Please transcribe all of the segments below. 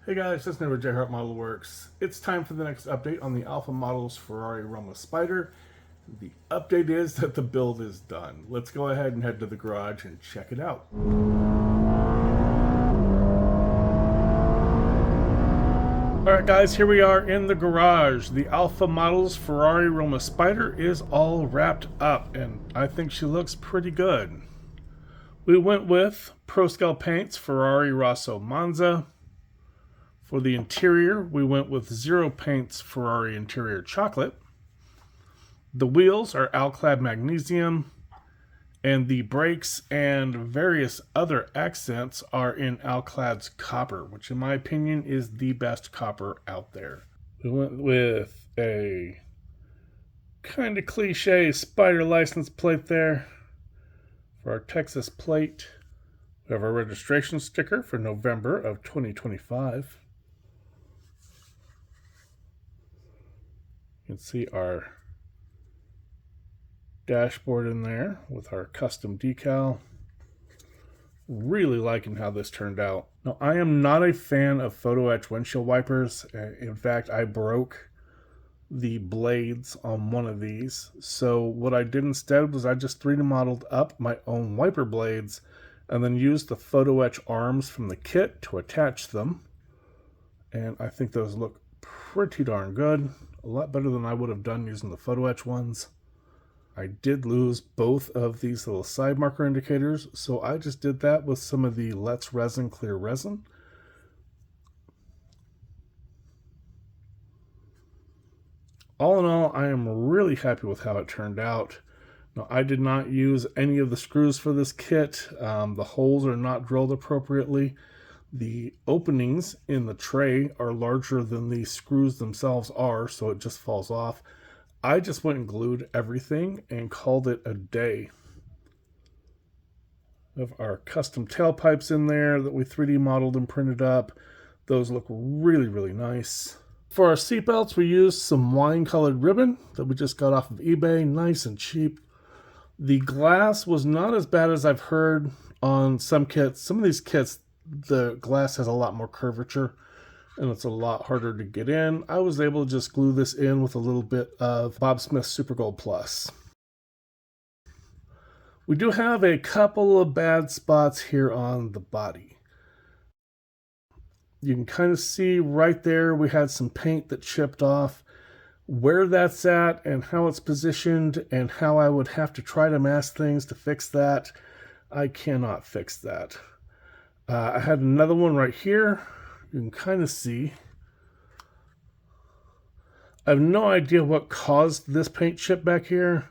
Hey guys, it's never JHart Modelworks. It's time for the next update on the Alpha Models Ferrari Roma Spider. The update is that the build is done. Let's go ahead and head to the garage and check it out. Alright guys, here we are in the garage. The Alpha Models Ferrari Roma Spider is all wrapped up and I think she looks pretty good. We went with Pro Scale Paints Ferrari Rosso Monza. For the interior, we went with Zero Paints Ferrari Interior Chocolate. The wheels are Alclad Magnesium, and the brakes and various other accents are in Alclad's Copper, which in my opinion is the best copper out there. We went with a kind of cliche Spider license plate there for our Texas plate. We have our registration sticker for November of 2025. You can see our dashboard in there with our custom decal. Really liking how this turned out. Now, I am not a fan of photo etch windshield wipers. In fact, I broke the blades on one of these. So what I did instead was I just 3D modeled up my own wiper blades and then used the photo etch arms from the kit to attach them. And I think those look pretty darn good. A lot better than I would have done using the photo etch ones. I did lose both of these little side marker indicators, so I just did that with some of the Let's Resin clear resin. All in all, I am really happy with how it turned out. Now, I did not use any of the screws for this kit. The holes are not drilled appropriately. The openings in the tray are larger than the screws themselves are, so it just falls off. I just went and glued everything and called it a day. We have our custom tailpipes in there that we 3D modeled and printed up. Those look really, really nice. For our seatbelts, we used some wine-colored ribbon that we just got off of eBay, nice and cheap. The glass was not as bad as I've heard on some kits. Some of these kits, the glass has a lot more curvature and it's a lot harder to get in. I was able to just glue this in with a little bit of Bob Smith Super Gold Plus. We do have a couple of bad spots here on the body. You can kind of see right there we had some paint that chipped off. Where that's at and how it's positioned and how I would have to try to mask things to fix that, I cannot fix that. I had another one right here. You can kind of see. I have no idea what caused this paint chip back here,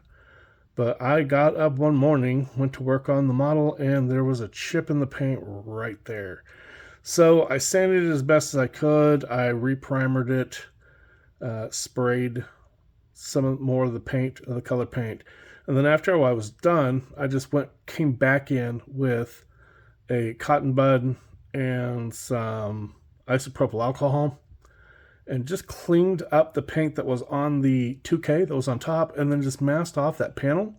but I got up one morning, went to work on the model, and there was a chip in the paint right there. So I sanded it as best as I could. I reprimered it, sprayed some more of the paint, the color paint. And then after I was done, I just came back in with a cotton bud and some isopropyl alcohol and just cleaned up the paint that was on the 2K that was on top, and then just masked off that panel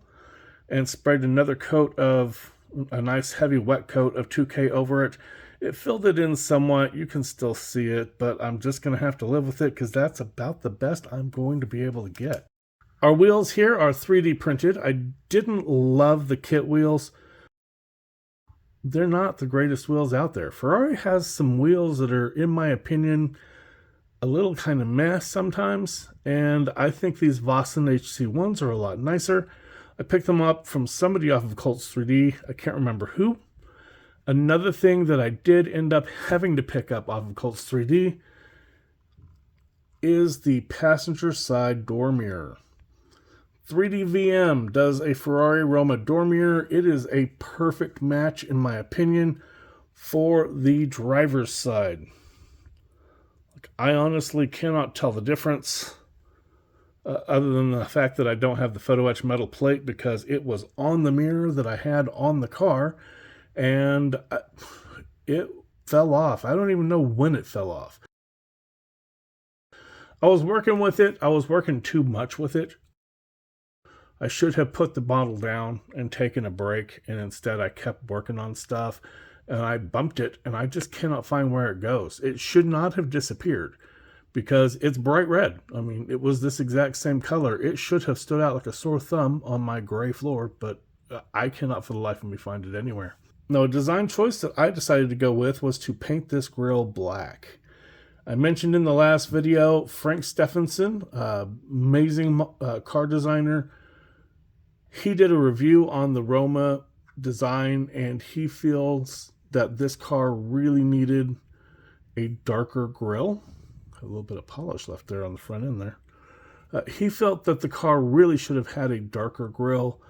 and sprayed another coat of a nice heavy wet coat of 2K over it. It filled it in somewhat. You can still see it, but I'm just going to have to live with it because that's about the best I'm going to be able to get. Our wheels here are 3D printed. I didn't love the kit wheels. They're not the greatest wheels out there. Ferrari has some wheels that are, in my opinion, a little kind of meh sometimes, and I think these Vossen HC1s are a lot nicer. I picked them up from somebody off of Colts 3D. I can't remember who. Another thing that I did end up having to pick up off of Colts 3D is the passenger side door mirror. 3D VM does a Ferrari Roma door mirror. It is a perfect match, in my opinion, for the driver's side. I honestly cannot tell the difference, other than the fact that I don't have the photo etch metal plate because it was on the mirror that I had on the car, and it fell off. I don't even know when it fell off. I was working with it. I was working too much with it. I should have put the model down and taken a break, and instead I kept working on stuff and I bumped it, and I just cannot find where it goes. It should not have disappeared because it's bright red. I mean, it was this exact same color. It should have stood out like a sore thumb on my gray floor, but I cannot for the life of me find it anywhere. Now, a design choice that I decided to go with was to paint this grille black. I mentioned in the last video, Frank Stephenson, amazing car designer. He did a review on the Roma design, and he feels that this car really needed a darker grille. A little bit of polish left there on the front end there. He felt that the car really should have had a darker grille.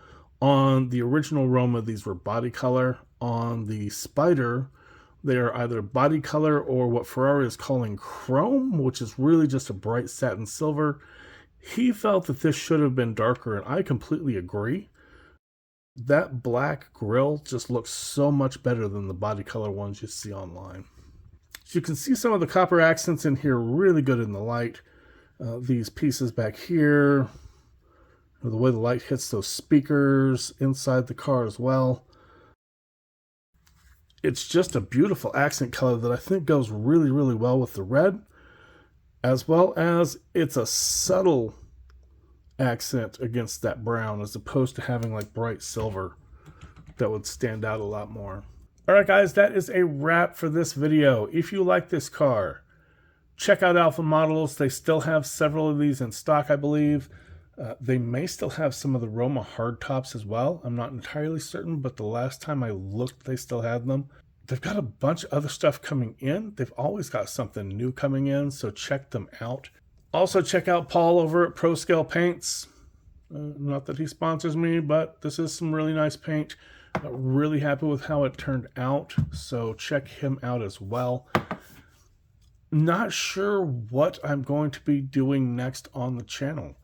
On the original Roma, these were body color. On the Spider, they are either body color or what Ferrari is calling chrome, which is really just a bright satin silver. He felt that this should have been darker, and I completely agree. That black grille just looks so much better than the body color ones you see online. So you can see some of the copper accents in here really good in the light. These pieces back here, the way the light hits those speakers inside the car as well. It's just a beautiful accent color that I think goes really, really well with the red, as well as it's a subtle accent against that brown as opposed to having like bright silver that would stand out a lot more. Alright guys, that is a wrap for this video. If you like this car, check out Alpha Models. They still have several of these in stock, I believe. They may still have some of the Roma hardtops as well. I'm not entirely certain, but the last time I looked, they still had them. They've got a bunch of other stuff coming in. They've always got something new coming in, so check them out. Also, check out Paul over at Pro Scale Paints. Not that he sponsors me, but this is some really nice paint. Really happy with how it turned out, so check him out as well. Not sure what I'm going to be doing next on the channel.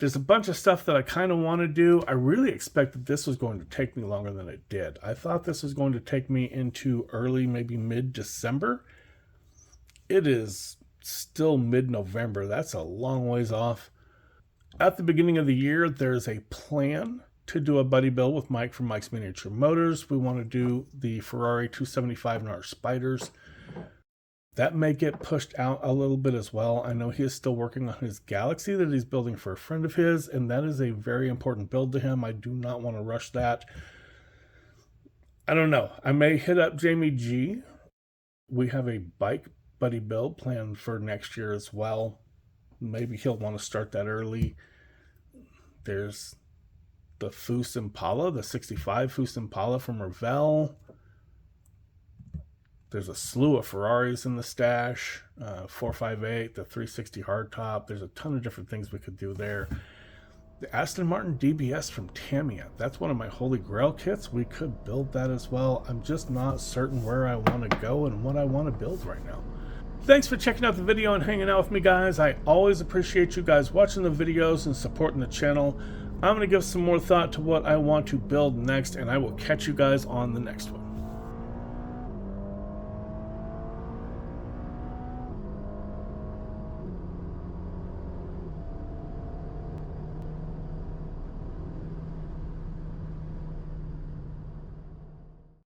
There's a bunch of stuff that I kind of want to do. I really expected this was going to take me longer than it did. I thought this was going to take me into early, maybe mid-December. It is still mid-November. That's a long ways off. At the beginning of the year, there's a plan to do a buddy build with Mike from Mike's Miniature Motors. We want to do the Ferrari 275 and our Spiders. That may get pushed out a little bit as well. I know he is still working on his Galaxy that he's building for a friend of his, and that is a very important build to him. I do not want to rush that. I don't know. I may hit up Jamie G. We have a bike buddy build planned for next year as well. Maybe he'll want to start that early. There's the Foose Impala, the 65 Foose Impala from Revell. There's a slew of Ferraris in the stash, 458, the 360 hardtop. There's a ton of different things we could do there. The Aston Martin DBS from Tamiya. That's one of my Holy Grail kits. We could build that as well. I'm just not certain where I want to go and what I want to build right now. Thanks for checking out the video and hanging out with me, guys. I always appreciate you guys watching the videos and supporting the channel. I'm going to give some more thought to what I want to build next, and I will catch you guys on the next one.